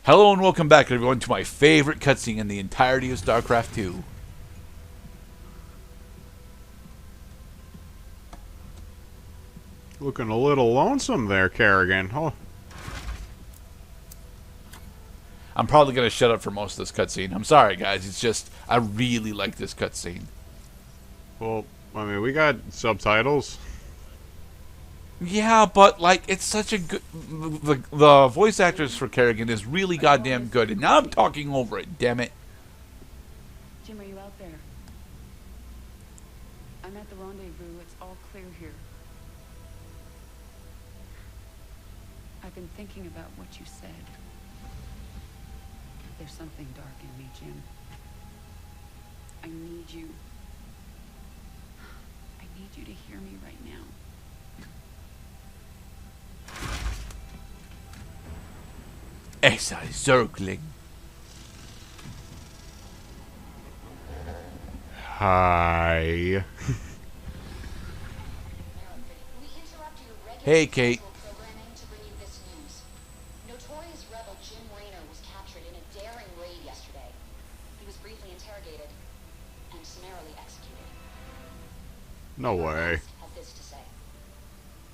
Hello and welcome back, everyone, to my favorite cutscene in the entirety of StarCraft 2. Looking a little lonesome there, Kerrigan. Oh. I'm probably going to shut up for most of this cutscene. I'm sorry, guys. It's just, I really like this cutscene. Well, I mean, we got subtitles. Yeah, but, like, it's such a good... The voice actors for Kerrigan is really goddamn good, and now I'm talking over it, damn it. Jim, are you out there? I'm at the rendezvous. It's all clear here. I've been thinking about what you said. There's something dark in me, Jim. I need you. I need you to hear me right now. Es ein Zergling. Hi. Hey, Kate. Notorious rebel Jim Raynor was captured in a daring raid yesterday. He was briefly interrogated and summarily executed. No way. Have this to say.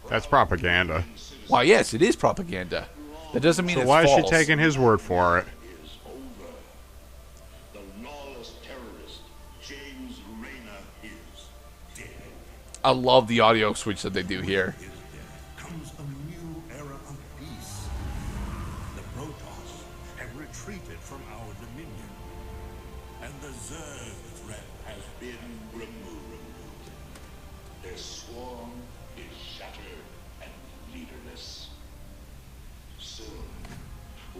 That's propaganda. Why, yes, it is propaganda. That doesn't mean So it's why false. is she taking his word for it? Is over. The lawless terrorist, James Raynor, is dead. I love the audio switch that they do here. His death comes a new era of peace. The Protoss have retreated from our dominion, and the Zerg threat has been removed. Their swarm is shattered and leaderless. Soon,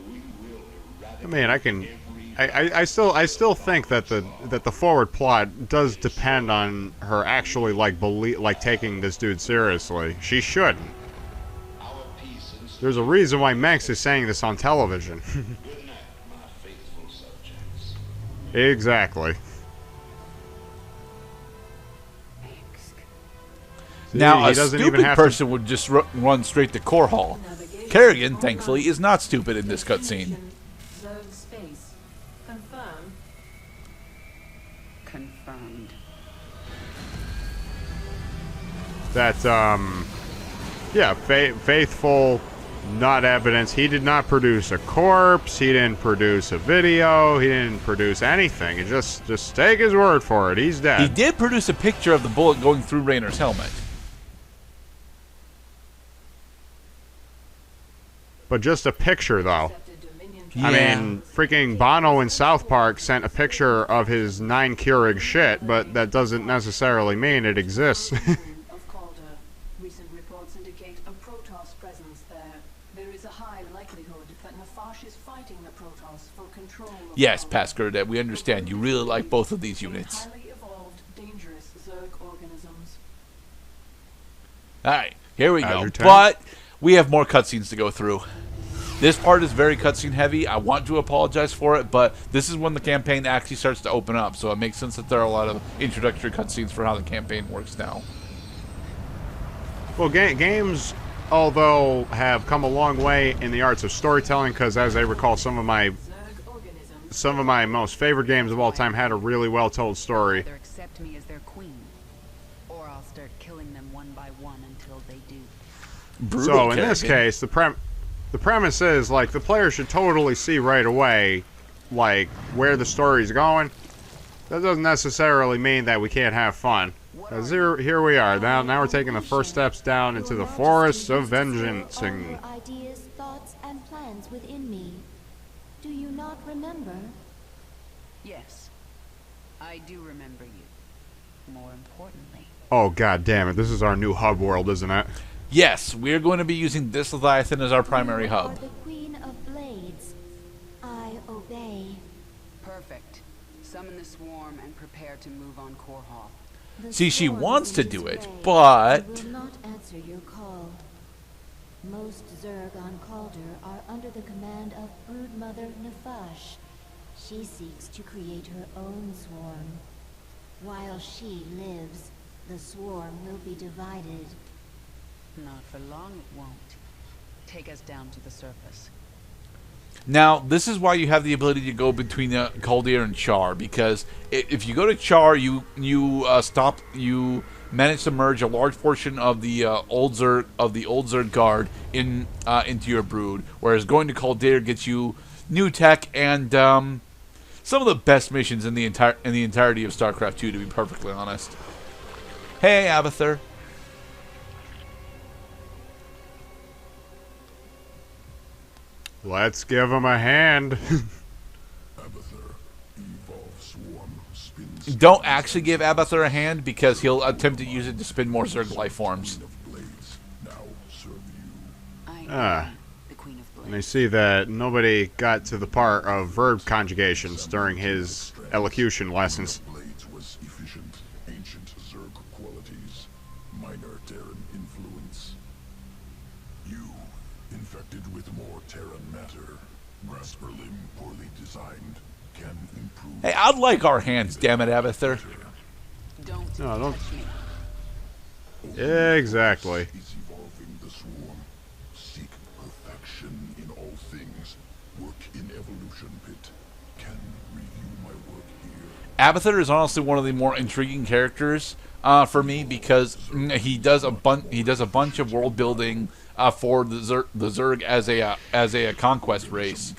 we will eradicate. I mean, I still think that the forward plot does depend on her actually like taking this dude seriously. She shouldn't. Our peace and There's a reason why Manx is saying this on television. good night, my faithful subjects. Exactly. Now, he a doesn't even stupid have person would just run straight to Core Hall. Kerrigan, thankfully, is not stupid in this cutscene. Zerg space. Confirm. Confirmed. Yeah, faithful, not evidence. He did not produce a corpse. He didn't produce a video. He didn't produce anything. He just take his word for it. He's dead. He did produce a picture of the bullet going through Raynor's helmet. But just a picture, though. Yeah. I mean, freaking Bono in South Park sent a picture of his 9 Keurig shit, but that doesn't necessarily mean it exists. Of Calder. Recent reports indicate a Protoss presence there. There is a high likelihood that Nafash is fighting the Protoss for control of Yes, Calder. Pascal, we understand. You really like both of these units. Highly evolved, dangerous Zerg organisms. Alright, here we How's go. your turn? But we have more cutscenes to go through. This part is very cutscene heavy. I want to apologize for it, but this is when the campaign actually starts to open up, so it makes sense that there are a lot of introductory cutscenes for how the campaign works now. Well, games, although, have come a long way in the arts of storytelling, because as I recall, some of my most favorite games of all time had a really well-told story. Either accept me as their queen, or I'll start killing them one by one until they do. Brutal, So in this Kerrigan. case, the premise is, like, the player should totally see right away, like, where the story's going. That doesn't necessarily mean that we can't have fun. 'Cause here we are. Now we're taking the first steps down into the forests of vengeance. All your ideas, thoughts, and plans within me. Do you not remember? Yes, I do remember you. More importantly, Oh, god damn it. This is our new hub world, isn't it? Yes, we're going to be using this Leviathan as our primary You are hub. the Queen of Blades. I obey. perfect. Summon the swarm and prepare to move on Core Hall. The See, she swarm wants to is do it, away. but... I will not answer your call. Most Zerg on Calder are under the command of Broodmother Nafash. She seeks to create her own swarm. While she lives, the swarm will be divided. Not for long, it won't. Take us down to the surface. Now, this is why you have the ability to go between Caldeir and Char, because if you go to Char, you manage to merge a large portion of the old Zerg guard into your brood, whereas going to Caldeir gets you new tech and some of the best missions in the entirety of StarCraft 2, to be perfectly honest. Hey, Abathur. Let's give him a hand. Don't actually give Abathur a hand, because he'll attempt to use it to spin more Zerg life forms. And I see that nobody got to the part of verb conjugations during his elocution lessons. Hey, I'd like our hands, damn it, Abathur. No, don't. Exactly. Abathur is honestly one of the more intriguing characters for me, because he does a bunch of world building for the Zerg as a conquest race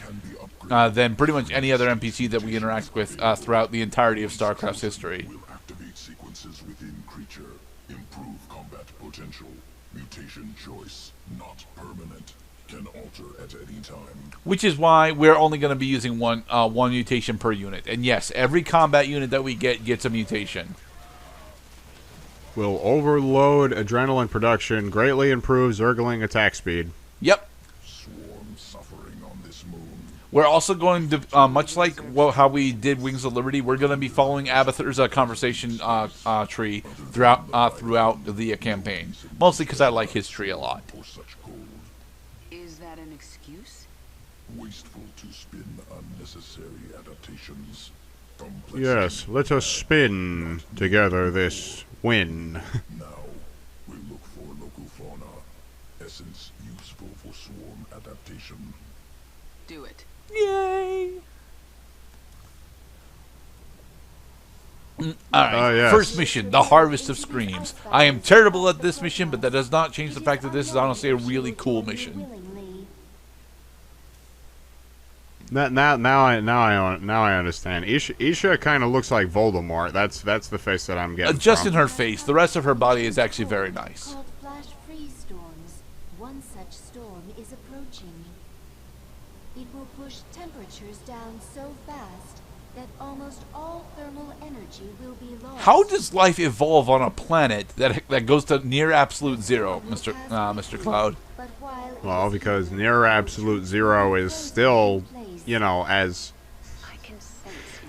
than pretty much any other NPC that we interact with throughout the entirety of StarCraft's history. Will activate sequences within creature, improve combat potential, mutation choice, not permanent, can alter at any time. Which is why we're only going to be using one mutation per unit. And yes, every combat unit that we get gets a mutation. Will overload adrenaline production, greatly improve Zergling attack speed. Yep. Swarm suffering on this moon. We're also going to, much like how we did Wings of Liberty, we're going to be following Abathur's conversation tree throughout the campaign. Mostly because I like his tree a lot. Is that an excuse? Wasteful to spin unnecessary adaptations. Yes, let us spin together this win. Now, we'll look for local fauna. Essence useful for swarm adaptation. Do it. Yay! Alright, yes. First mission, the Harvest of Screams. I am terrible at this mission, but that does not change the fact that this is honestly a really cool mission. Now I understand. Isha kind of looks like Voldemort. That's the face that I'm getting. Just from. in her face. The rest of her body is actually very nice. Called flash freeze storms. One such storm is approaching. It will push temperatures down so fast that almost all thermal energy will be lost. How does life evolve on a planet that goes to near absolute zero, Mr. Cloud? But while Well, because near absolute zero is still, you know, as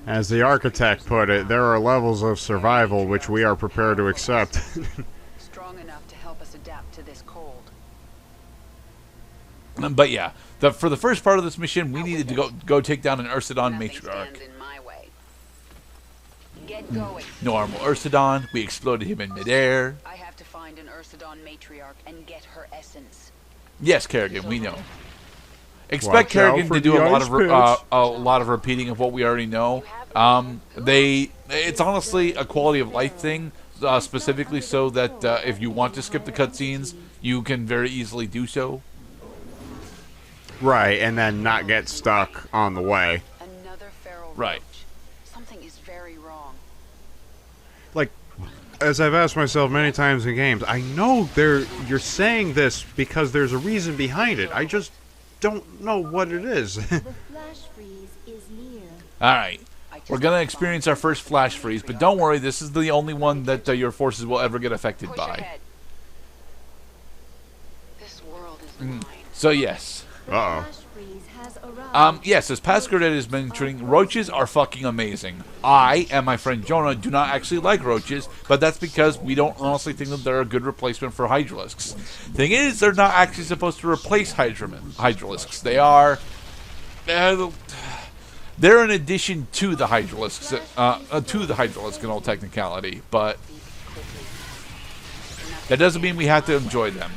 the architect put it, there are levels of survival which we are prepared to accept. Strong enough to help us adapt to this cold. But yeah, for the first part of this mission, we needed to go take down an Ursidon matriarch. In my way. Get going. Normal Ursidon, we exploded him in midair. I have to find an Ursidon matriarch and get her essence. Yes, Kerrigan, we know. Expect Watch out Kerrigan for to do the a lot of repeating of what we already know. It's honestly a quality of life thing, specifically so that if you want to skip the cutscenes, you can very easily do so. Right, and then not get stuck on the way. Another feral Right. roach. Something is very wrong. Like, as I've asked myself many times in games, I know you're saying this because there's a reason behind it. I just don't know what it is. the flash freeze is near. Alright, we're going to experience our first flash freeze, but don't worry, this is the only one that your forces will ever get affected Push by. ahead. This world is mine. So yes. The Uh-oh. flash freeze has arrived. Yes, as Pascal is mentioning, roaches are fucking amazing. I and my friend Jonah do not actually like roaches, but that's because we don't honestly think that they're a good replacement for hydralisks. Thing is, they're not actually supposed to replace hydralisks. They're an addition to the hydralisks, in all technicality, but that doesn't mean we have to enjoy them.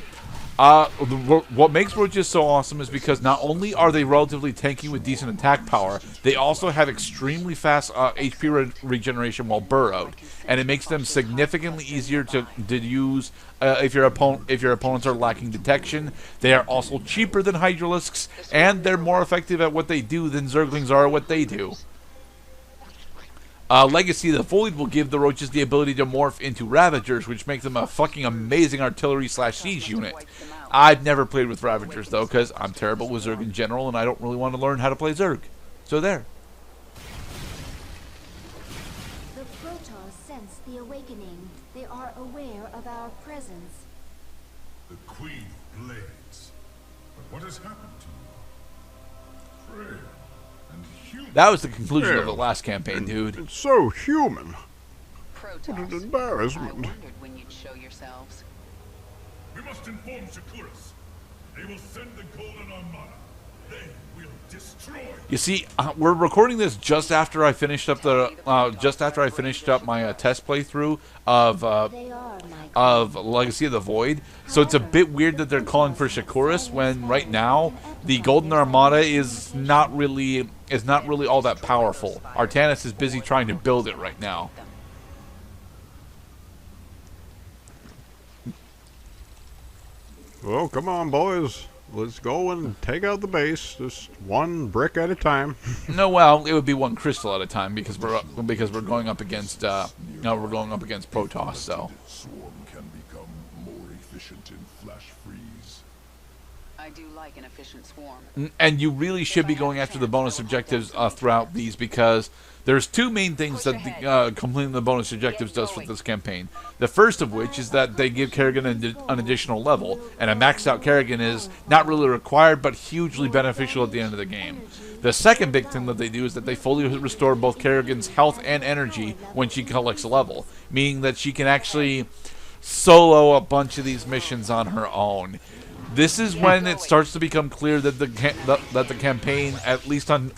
What makes roaches so awesome is because not only are they relatively tanky with decent attack power, they also have extremely fast HP regeneration while burrowed, and it makes them significantly easier to use if your opponents are lacking detection. They are also cheaper than Hydralisks, and they're more effective at what they do than Zerglings are at what they do. Legacy of the Void will give the roaches the ability to morph into Ravagers, which make them a fucking amazing artillery/siege unit. I've never played with Ravagers, though, because I'm terrible with Zerg in general, and I don't really want to learn how to play Zerg. So there. The Protoss sense the awakening. They are aware of our presence. The Queen of Blades. But what has happened to you? Frail and human. That was the conclusion of the last campaign, dude. It's so human. Protoss. What an embarrassment. I wondered when you'd show yourselves. We must inform Shakuras. They will send the Golden Armada. They will destroy. You see, we're recording this just after I finished up my test playthrough of Legacy of the Void. So it's a bit weird that they're calling for Shakuras when right now the Golden Armada is not really all that powerful. Artanis is busy trying to build it right now. Well, come on, boys. Let's go and take out the base, just one brick at a time. No, well, it would be one crystal at a time because we're going up against Protoss. So Swarm can become more efficient in flash freeze. I do like an efficient swarm. and you really should be going after the bonus objectives throughout these because there's two main things that completing the bonus objectives does for this campaign. The first of which is that they give Kerrigan an additional level, and a maxed out Kerrigan is not really required but hugely beneficial at the end of the game. The second big thing that they do is that they fully restore both Kerrigan's health and energy when she collects a level, meaning that she can actually solo a bunch of these missions on her own. This is when it starts to become clear that the campaign, at least on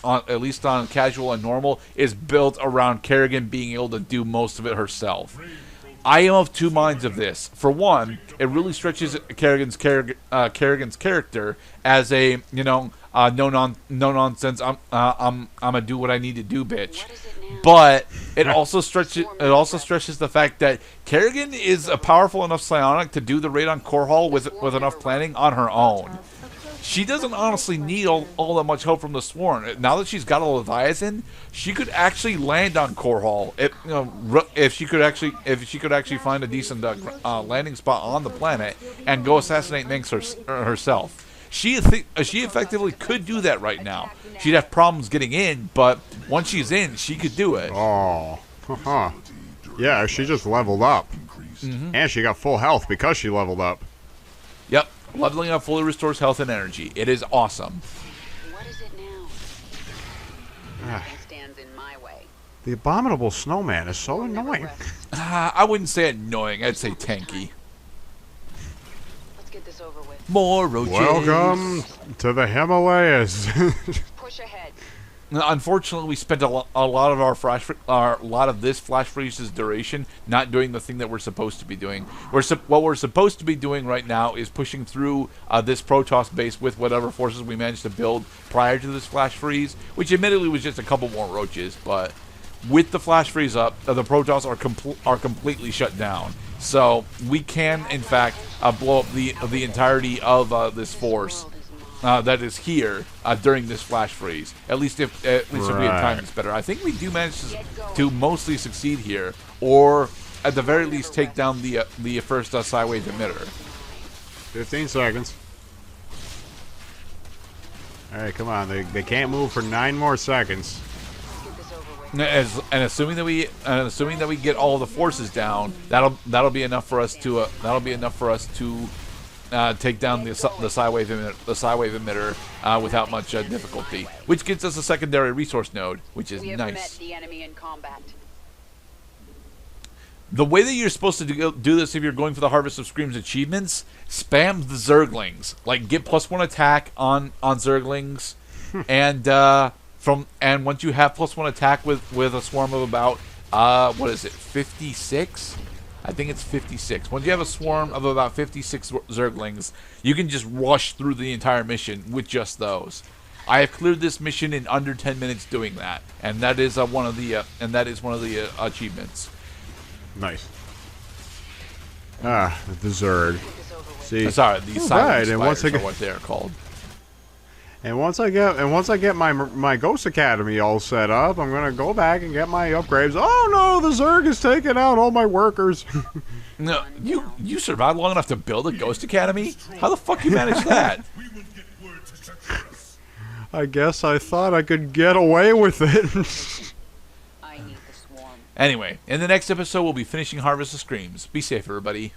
casual and normal, is built around Kerrigan being able to do most of it herself. I am of two minds of this. For one, it really stretches Kerrigan's character as a no nonsense. I'm gonna do what I need to do, bitch. But it also stretches the fact that Kerrigan is a powerful enough psionic to do the raid on Core Hall with enough planning on her own. She doesn't honestly need all that much help from the Sworn. Now that she's got a Leviathan, she could actually land on Core Hall if she could actually find a decent landing spot on the planet and go assassinate Minx herself. She effectively could do that right now. She'd have problems getting in, but once she's in, she could do it. Oh, yeah, she just leveled up. And she got full health because she leveled up. Yep, leveling up fully restores health and energy. It is awesome. What is it now? Nothing stands in my way. The abominable snowman is so annoying. I wouldn't say annoying. I'd say tanky. Let's get this over with. More roaches. Welcome to the Himalayas. Push ahead. Unfortunately, we spent a lot of this flash freeze's duration not doing the thing that we're supposed to be doing. What we're supposed to be doing right now is pushing through this Protoss base with whatever forces we managed to build prior to this flash freeze, which admittedly was just a couple more roaches. But with the flash freeze up, the Protoss are completely shut down. So we can, in fact, blow up the entirety of this force that is here during this flash freeze. At least if we had time, it's better. I think we do manage to mostly succeed here, or at the very least take down the first Psywave emitter. 15 seconds. All right, come on. They can't move for 9 more seconds. And assuming that we get all the forces down, that'll be enough for us to take down the Psywave emitter without much difficulty, which gets us a secondary resource node, which is nice. Met the enemy in combat. The way that you're supposed to do this if you're going for the Harvest of Screams achievements, spam the Zerglings. Like, get +1 attack on Zerglings, and once you have +1 attack with a swarm of about 56? I think it's 56. Once you have a swarm of about 56 Zerglings, you can just rush through the entire mission with just those. I have cleared this mission in under 10 minutes doing that, and that is one of the achievements. Nice. Ah, the Zerg. See, Sorry, the silent right, and spiders are what they are called. And once I get my Ghost Academy all set up, I'm gonna go back and get my upgrades. Oh no, the Zerg is taking out all my workers. No, you survived long enough to build a Ghost Academy? How the fuck you manage that? We will get word to success. I guess I thought I could get away with it. I need the swarm. Anyway, in the next episode, we'll be finishing Harvest of Screams. Be safe, everybody.